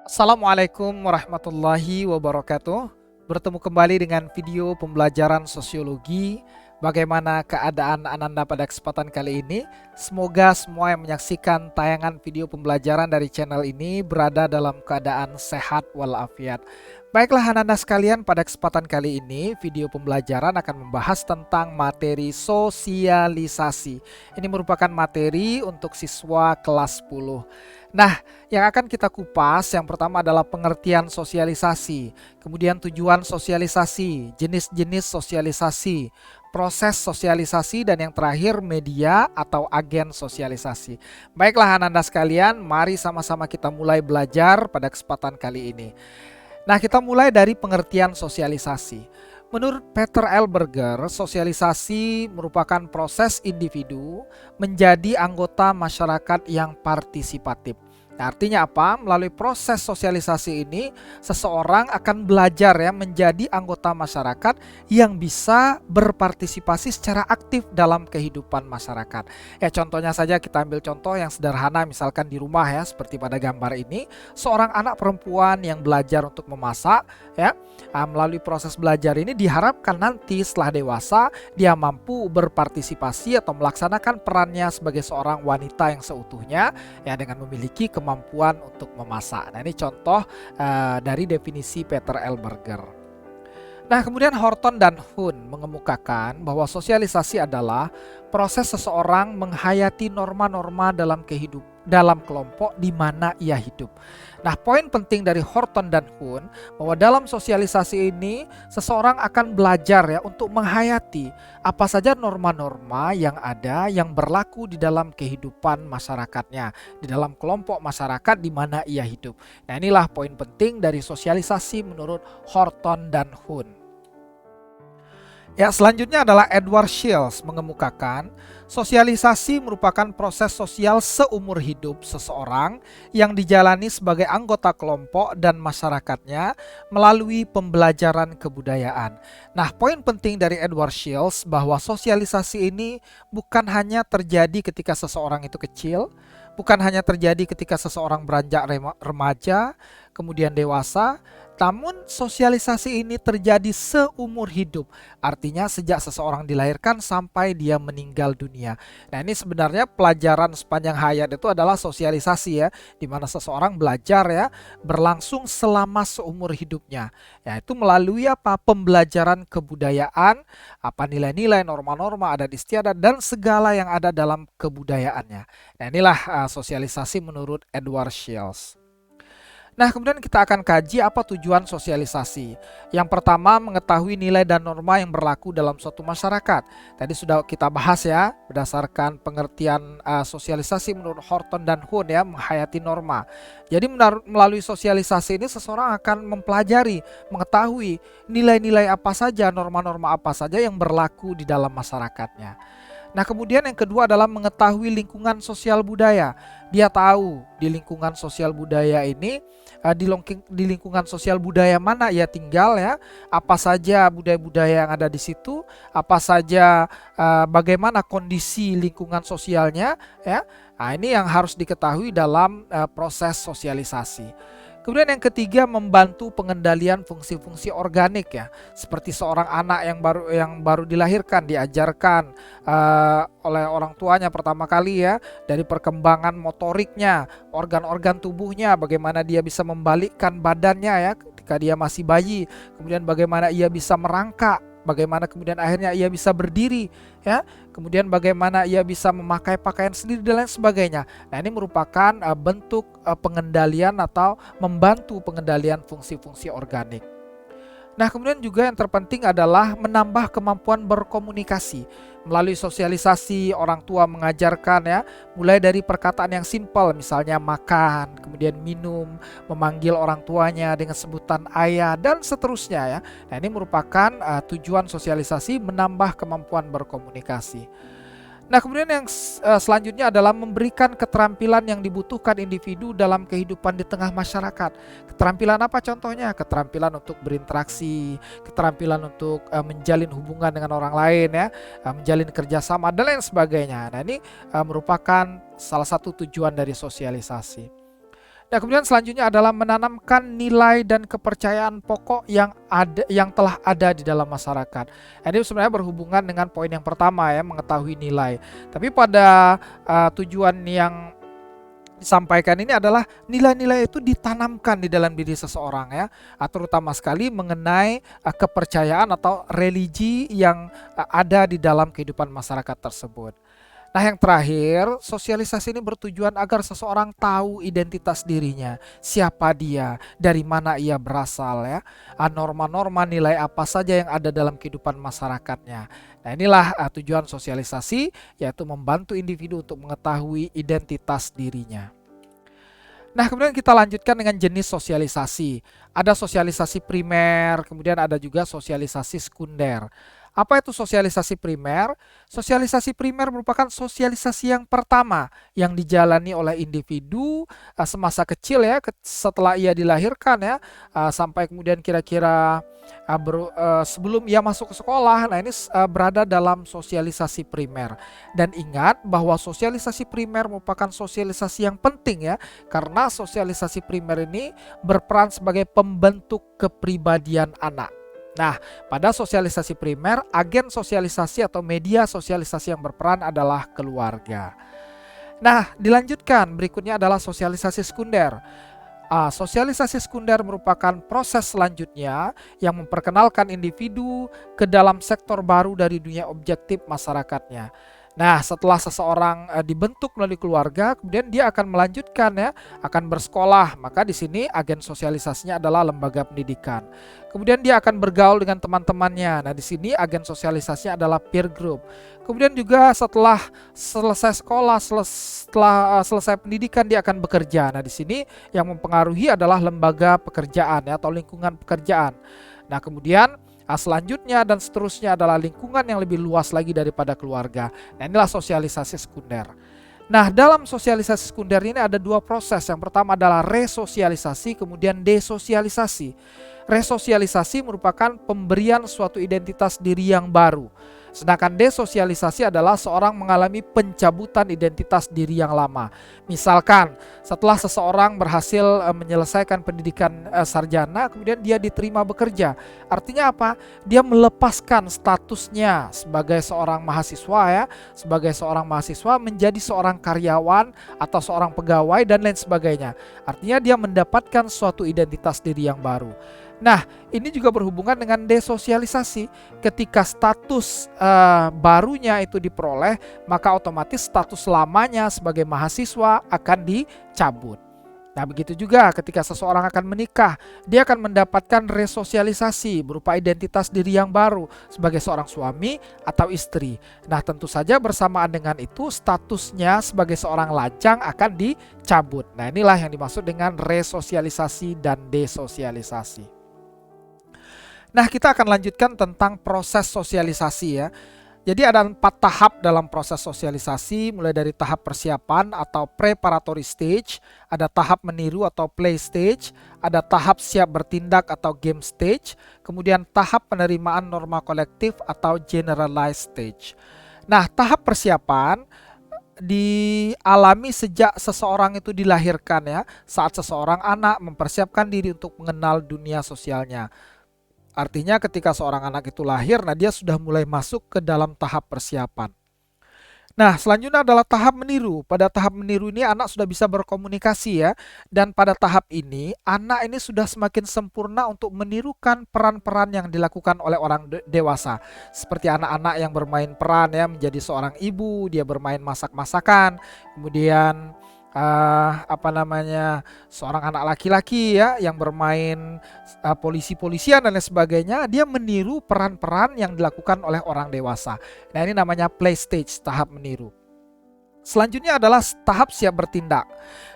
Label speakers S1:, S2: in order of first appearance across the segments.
S1: Assalamualaikum warahmatullahi wabarakatuh. Bertemu kembali dengan video pembelajaran sosiologi. Bagaimana keadaan Ananda pada kesempatan kali ini? Semoga semua yang menyaksikan tayangan video pembelajaran dari channel ini berada dalam keadaan sehat walafiat. Baiklah Ananda sekalian, pada kesempatan kali ini video pembelajaran akan membahas tentang materi sosialisasi. Ini merupakan materi untuk siswa kelas 10. Nah, yang akan kita kupas yang pertama adalah pengertian sosialisasi, kemudian tujuan sosialisasi, jenis-jenis sosialisasi, proses sosialisasi, dan yang terakhir media atau agen sosialisasi. Baiklah Ananda sekalian, mari sama-sama kita mulai belajar pada kesempatan kali ini. Nah, kita mulai dari pengertian sosialisasi. Menurut Peter L. Berger, sosialisasi merupakan proses individu menjadi anggota masyarakat yang partisipatif. Nah, artinya apa? Melalui proses sosialisasi ini, seseorang akan belajar menjadi anggota masyarakat yang bisa berpartisipasi secara aktif dalam kehidupan masyarakat. Ya, contohnya saja kita ambil contoh yang sederhana, misalkan di rumah seperti pada gambar ini, seorang anak perempuan yang belajar untuk memasak melalui proses belajar ini diharapkan nanti setelah dewasa dia mampu berpartisipasi atau melaksanakan perannya sebagai seorang wanita yang seutuhnya dengan memiliki kemampuan untuk memasak. Nah, ini contoh dari definisi Peter L. Berger. Nah, kemudian Horton dan Huhn mengemukakan bahwa sosialisasi adalah proses seseorang menghayati norma-norma dalam kelompok di mana ia hidup. Nah, poin penting dari Horton dan Huhn bahwa dalam sosialisasi ini seseorang akan belajar untuk menghayati apa saja norma-norma yang ada yang berlaku di dalam kehidupan masyarakatnya, di dalam kelompok masyarakat di mana ia hidup. Nah, inilah poin penting dari sosialisasi menurut Horton dan Huhn. Ya, selanjutnya adalah Edward Shields mengemukakan sosialisasi merupakan proses sosial seumur hidup seseorang yang dijalani sebagai anggota kelompok dan masyarakatnya melalui pembelajaran kebudayaan. Nah, poin penting dari Edward Shields bahwa sosialisasi ini bukan hanya terjadi ketika seseorang itu kecil, bukan hanya terjadi ketika seseorang beranjak remaja, kemudian dewasa, namun sosialisasi ini terjadi seumur hidup. Artinya sejak seseorang dilahirkan sampai dia meninggal dunia. Nah, ini sebenarnya pelajaran sepanjang hayat itu adalah sosialisasi di mana seseorang belajar berlangsung selama seumur hidupnya. Yaitu melalui pembelajaran kebudayaan, nilai-nilai, norma-norma, adat istiadat, dan segala yang ada dalam kebudayaannya. Nah, inilah sosialisasi menurut Edward Shields. Nah, kemudian kita akan kaji apa tujuan sosialisasi. Yang pertama, mengetahui nilai dan norma yang berlaku dalam suatu masyarakat. Tadi sudah kita bahas berdasarkan pengertian sosialisasi menurut Horton dan Huhn menghayati norma. Jadi melalui sosialisasi ini seseorang akan mempelajari, mengetahui nilai-nilai apa saja, norma-norma apa saja yang berlaku di dalam masyarakatnya. Nah, kemudian yang kedua adalah mengetahui lingkungan sosial budaya. Dia tahu di lingkungan sosial budaya ini, di lingkungan sosial budaya mana ia tinggal apa saja budaya-budaya yang ada di situ, apa saja bagaimana kondisi lingkungan sosialnya Nah, ini yang harus diketahui dalam proses sosialisasi. Kemudian yang ketiga, membantu pengendalian fungsi-fungsi organik seperti seorang anak yang baru dilahirkan diajarkan oleh orang tuanya pertama kali dari perkembangan motoriknya, organ-organ tubuhnya, bagaimana dia bisa membalikkan badannya ketika dia masih bayi, kemudian bagaimana ia bisa merangkak, bagaimana kemudian akhirnya ia bisa berdiri kemudian bagaimana ia bisa memakai pakaian sendiri dan lain sebagainya. Nah, ini merupakan bentuk pengendalian atau membantu pengendalian fungsi-fungsi organik. Nah, kemudian juga yang terpenting adalah menambah kemampuan berkomunikasi. Melalui sosialisasi, orang tua mengajarkan mulai dari perkataan yang simpel, misalnya makan, kemudian minum, memanggil orang tuanya dengan sebutan ayah, dan seterusnya Nah, ini merupakan tujuan sosialisasi, menambah kemampuan berkomunikasi. Nah, kemudian yang selanjutnya adalah memberikan keterampilan yang dibutuhkan individu dalam kehidupan di tengah masyarakat. Keterampilan apa contohnya? Keterampilan untuk berinteraksi, keterampilan untuk menjalin hubungan dengan orang lain menjalin kerjasama dan lain sebagainya. Nah, ini merupakan salah satu tujuan dari sosialisasi. Dan kemudian selanjutnya adalah menanamkan nilai dan kepercayaan pokok yang telah ada di dalam masyarakat. Ini sebenarnya berhubungan dengan poin yang pertama ya, mengetahui nilai. Tapi pada tujuan yang disampaikan ini adalah nilai-nilai itu ditanamkan di dalam diri seseorang ya, terutama sekali mengenai kepercayaan atau religi yang ada di dalam kehidupan masyarakat tersebut. Nah, yang terakhir, sosialisasi ini bertujuan agar seseorang tahu identitas dirinya, siapa dia, dari mana ia berasal ya, norma-norma nilai apa saja yang ada dalam kehidupan masyarakatnya. Nah, inilah tujuan sosialisasi, yaitu membantu individu untuk mengetahui identitas dirinya. Nah, kemudian kita lanjutkan dengan jenis sosialisasi. Ada sosialisasi primer, kemudian ada juga sosialisasi sekunder. Apa itu sosialisasi primer? Sosialisasi primer merupakan sosialisasi yang pertama yang dijalani oleh individu semasa kecil ya, setelah ia dilahirkan ya, sampai kemudian kira-kira sebelum ia masuk ke sekolah. Nah, ini berada dalam sosialisasi primer. Dan ingat bahwa sosialisasi primer merupakan sosialisasi yang penting ya, karena sosialisasi primer ini berperan sebagai pembentuk kepribadian anak. Nah, pada sosialisasi primer, agen sosialisasi atau media sosialisasi yang berperan adalah keluarga. Nah, dilanjutkan berikutnya adalah sosialisasi sekunder. Sosialisasi sekunder merupakan proses selanjutnya yang memperkenalkan individu ke dalam sektor baru dari dunia objektif masyarakatnya. Nah, setelah seseorang dibentuk melalui keluarga, kemudian dia akan melanjutkan ya, akan bersekolah. Maka di sini agen sosialisasinya adalah lembaga pendidikan. Kemudian dia akan bergaul dengan teman-temannya. Nah, di sini agen sosialisasinya adalah peer group. Kemudian juga setelah selesai sekolah, setelah selesai pendidikan, dia akan bekerja. Nah, di sini yang mempengaruhi adalah lembaga pekerjaan ya, atau lingkungan pekerjaan. Nah, kemudian selanjutnya dan seterusnya adalah lingkungan yang lebih luas lagi daripada keluarga. Nah, inilah sosialisasi sekunder. Nah, dalam sosialisasi sekunder ini ada dua proses. Yang pertama adalah resosialisasi, kemudian desosialisasi. Resosialisasi merupakan pemberian suatu identitas diri yang baru. Sedangkan desosialisasi adalah seorang mengalami pencabutan identitas diri yang lama. Misalkan setelah seseorang berhasil menyelesaikan pendidikan sarjana, kemudian dia diterima bekerja. Artinya apa? Dia melepaskan statusnya sebagai seorang mahasiswa ya, sebagai seorang mahasiswa menjadi seorang karyawan atau seorang pegawai dan lain sebagainya. Artinya dia mendapatkan suatu identitas diri yang baru. Nah, ini juga berhubungan dengan desosialisasi. Ketika status barunya itu diperoleh, maka otomatis status lamanya sebagai mahasiswa akan dicabut. Nah, begitu juga ketika seseorang akan menikah, dia akan mendapatkan resosialisasi berupa identitas diri yang baru sebagai seorang suami atau istri. Nah, tentu saja bersamaan dengan itu statusnya sebagai seorang lajang akan dicabut. Nah, inilah yang dimaksud dengan resosialisasi dan desosialisasi. Nah, kita akan lanjutkan tentang proses sosialisasi ya. Jadi ada 4 tahap dalam proses sosialisasi, mulai dari tahap persiapan atau preparatory stage, ada tahap meniru atau play stage, ada tahap siap bertindak atau game stage, kemudian tahap penerimaan norma kolektif atau generalized stage. Nah, tahap persiapan dialami sejak seseorang itu dilahirkan ya, saat seseorang anak mempersiapkan diri untuk mengenal dunia sosialnya. Artinya ketika seorang anak itu lahir, nah dia sudah mulai masuk ke dalam tahap persiapan. Nah, selanjutnya adalah tahap meniru. Pada tahap meniru ini anak sudah bisa berkomunikasi ya. Dan pada tahap ini, anak ini sudah semakin sempurna untuk menirukan peran-peran yang dilakukan oleh orang dewasa. Seperti anak-anak yang bermain peran ya, menjadi seorang ibu, dia bermain masak-masakan, kemudian seorang anak laki-laki ya yang bermain polisi-polisian dan lain sebagainya, dia meniru peran-peran yang dilakukan oleh orang dewasa. Nah, ini namanya play stage, tahap meniru. Selanjutnya adalah tahap siap bertindak.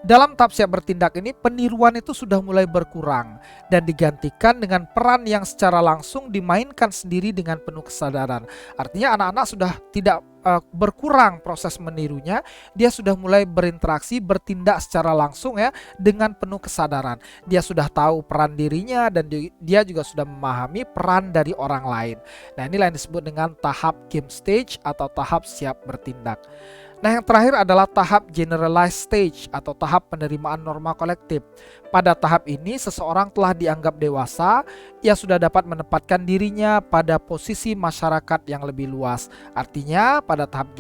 S1: Dalam tahap siap bertindak ini peniruan itu sudah mulai berkurang dan digantikan dengan peran yang secara langsung dimainkan sendiri dengan penuh kesadaran. Artinya anak-anak sudah tidak berkurang proses menirunya, dia sudah mulai berinteraksi, bertindak secara langsung ya dengan penuh kesadaran. Dia sudah tahu peran dirinya dan dia juga sudah memahami peran dari orang lain. Nah, inilah yang disebut dengan tahap game stage atau tahap siap bertindak. Nah, yang terakhir adalah tahap generalized stage atau tahap penerimaan norma kolektif. Pada tahap ini, seseorang telah dianggap dewasa, ia sudah dapat menempatkan dirinya pada posisi masyarakat yang lebih luas. Artinya, pada tahap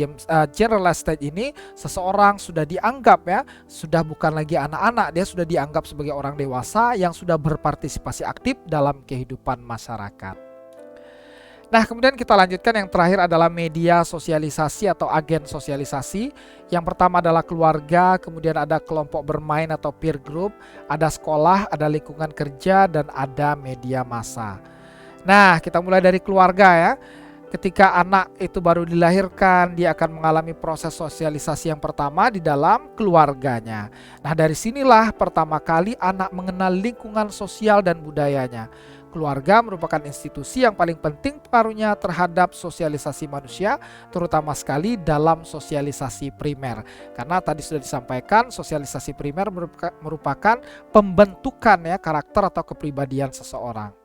S1: generalized stage ini, seseorang sudah dianggap ya, sudah bukan lagi anak-anak, dia sudah dianggap sebagai orang dewasa yang sudah berpartisipasi aktif dalam kehidupan masyarakat. Nah, kemudian kita lanjutkan, yang terakhir adalah media sosialisasi atau agen sosialisasi. Yang pertama adalah keluarga, kemudian ada kelompok bermain atau peer group, ada sekolah, ada lingkungan kerja, dan ada media massa. Nah, kita mulai dari keluarga ya. Ketika anak itu baru dilahirkan, dia akan mengalami proses sosialisasi yang pertama di dalam keluarganya. Nah, dari sinilah pertama kali anak mengenal lingkungan sosial dan budayanya. Keluarga merupakan institusi yang paling penting pengaruhnya terhadap sosialisasi manusia, terutama sekali dalam sosialisasi primer. Karena tadi sudah disampaikan, sosialisasi primer merupakan pembentukan ya karakter atau kepribadian seseorang.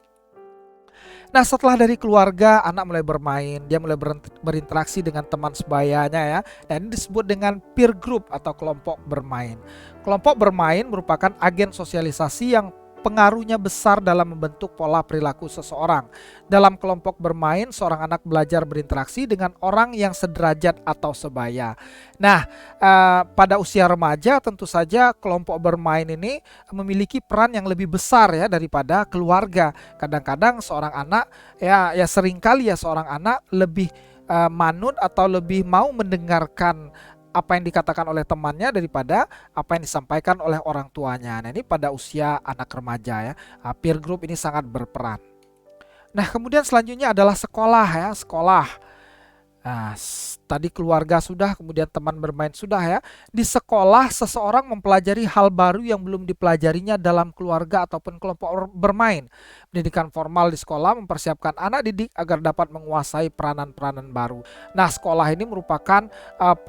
S1: Nah, setelah dari keluarga, anak mulai bermain, dia mulai berinteraksi dengan teman sebayanya ya. Dan ini disebut dengan peer group atau kelompok bermain. Kelompok bermain merupakan agen sosialisasi yang pengaruhnya besar dalam membentuk pola perilaku seseorang. Dalam kelompok bermain, seorang anak belajar berinteraksi dengan orang yang sederajat atau sebaya. Nah, pada usia remaja tentu saja kelompok bermain ini memiliki peran yang lebih besar ya daripada keluarga. Kadang-kadang seorang anak ya seringkali ya seorang anak lebih manut atau lebih mau mendengarkan apa yang dikatakan oleh temannya daripada apa yang disampaikan oleh orang tuanya. Nah, ini pada usia anak remaja ya. Peer group ini sangat berperan. Nah, kemudian selanjutnya adalah sekolah ya, sekolah. Nah, tadi keluarga sudah, kemudian teman bermain sudah ya. Di sekolah seseorang mempelajari hal baru yang belum dipelajarinya dalam keluarga ataupun kelompok bermain. Pendidikan formal di sekolah mempersiapkan anak didik agar dapat menguasai peranan-peranan baru. Nah, sekolah ini merupakan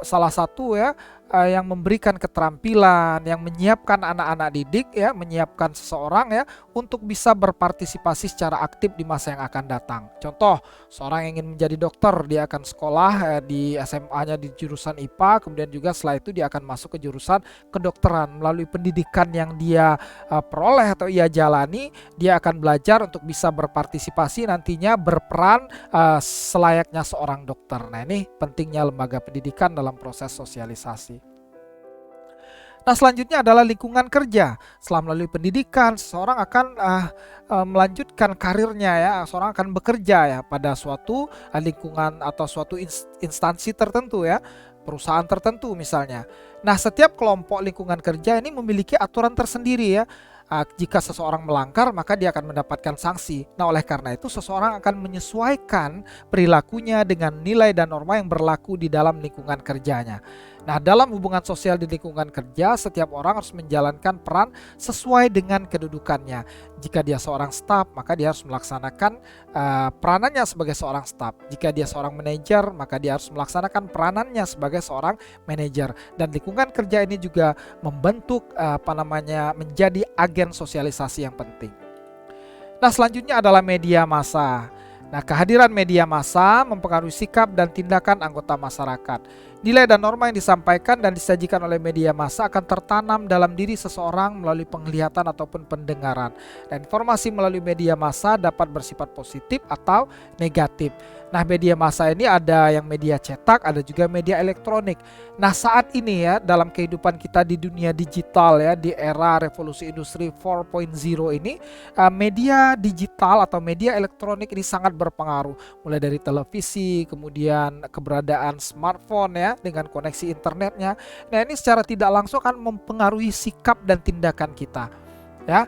S1: salah satu ya yang memberikan keterampilan, yang menyiapkan anak-anak didik ya, menyiapkan seseorang ya untuk bisa berpartisipasi secara aktif di masa yang akan datang. Contoh, seorang yang ingin menjadi dokter, dia akan sekolah di SMA-nya di jurusan IPA, kemudian juga setelah itu dia akan masuk ke jurusan kedokteran. Melalui pendidikan yang dia peroleh atau ia jalani, dia akan belajar untuk bisa berpartisipasi nantinya berperan selayaknya seorang dokter. Nah, ini pentingnya lembaga pendidikan dalam proses sosialisasi. Nah, selanjutnya adalah lingkungan kerja. Setelah melalui pendidikan, seseorang akan melanjutkan karirnya ya, seorang akan bekerja ya pada suatu lingkungan atau suatu instansi tertentu ya, perusahaan tertentu misalnya. Nah, setiap kelompok lingkungan kerja ini memiliki aturan tersendiri ya. Jika seseorang melanggar, maka dia akan mendapatkan sanksi. Nah, oleh karena itu seseorang akan menyesuaikan perilakunya dengan nilai dan norma yang berlaku di dalam lingkungan kerjanya. Nah, dalam hubungan sosial di lingkungan kerja, setiap orang harus menjalankan peran sesuai dengan kedudukannya. Jika dia seorang staf, maka dia harus melaksanakan peranannya sebagai seorang staf. Jika dia seorang manajer, maka dia harus melaksanakan peranannya sebagai seorang manajer. Dan lingkungan kerja ini juga membentuk menjadi agen sosialisasi yang penting. Nah, selanjutnya adalah media massa. Nah, kehadiran media massa mempengaruhi sikap dan tindakan anggota masyarakat. Nilai dan norma yang disampaikan dan disajikan oleh media massa akan tertanam dalam diri seseorang melalui penglihatan ataupun pendengaran. Dan informasi melalui media massa dapat bersifat positif atau negatif. Nah, media massa ini ada yang media cetak, ada juga media elektronik. Nah, saat ini ya dalam kehidupan kita di dunia digital ya, di era revolusi industri 4.0 ini, media digital atau media elektronik ini sangat berpengaruh. Mulai dari televisi, kemudian keberadaan smartphone ya dengan koneksi internetnya. Nah, ini secara tidak langsung akan mempengaruhi sikap dan tindakan kita. Ya.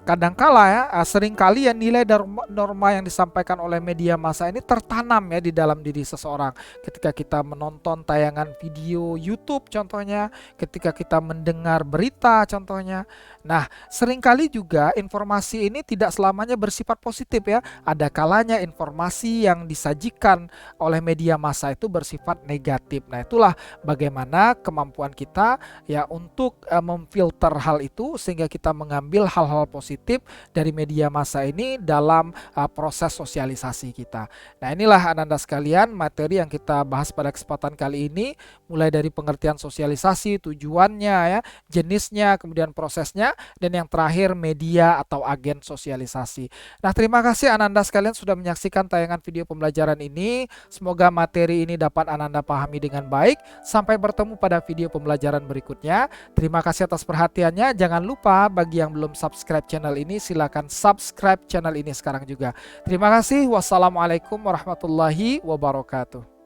S1: Kadangkala ya, seringkali ya nilai dan norma yang disampaikan oleh media massa ini tertanam ya di dalam diri seseorang. Ketika kita menonton tayangan video YouTube contohnya, ketika kita mendengar berita contohnya. Nah, seringkali juga informasi ini tidak selamanya bersifat positif ya. Ada kalanya informasi yang disajikan oleh media massa itu bersifat negatif. Nah, itulah bagaimana kemampuan kita ya untuk memfilter hal itu sehingga kita mengambil hal-hal positif dari media massa ini dalam proses sosialisasi kita. Nah, inilah Ananda sekalian materi yang kita bahas pada kesempatan kali ini, mulai dari pengertian sosialisasi, tujuannya ya, jenisnya, kemudian prosesnya, dan yang terakhir media atau agen sosialisasi. Nah, terima kasih Ananda sekalian sudah menyaksikan tayangan video pembelajaran ini. Semoga materi ini dapat Ananda pahami dengan baik. Sampai bertemu pada video pembelajaran berikutnya. Terima kasih atas perhatiannya. Jangan lupa bagi yang belum subscribe channel ini, silakan subscribe channel ini sekarang juga. Terima kasih. Wassalamualaikum warahmatullahi wabarakatuh.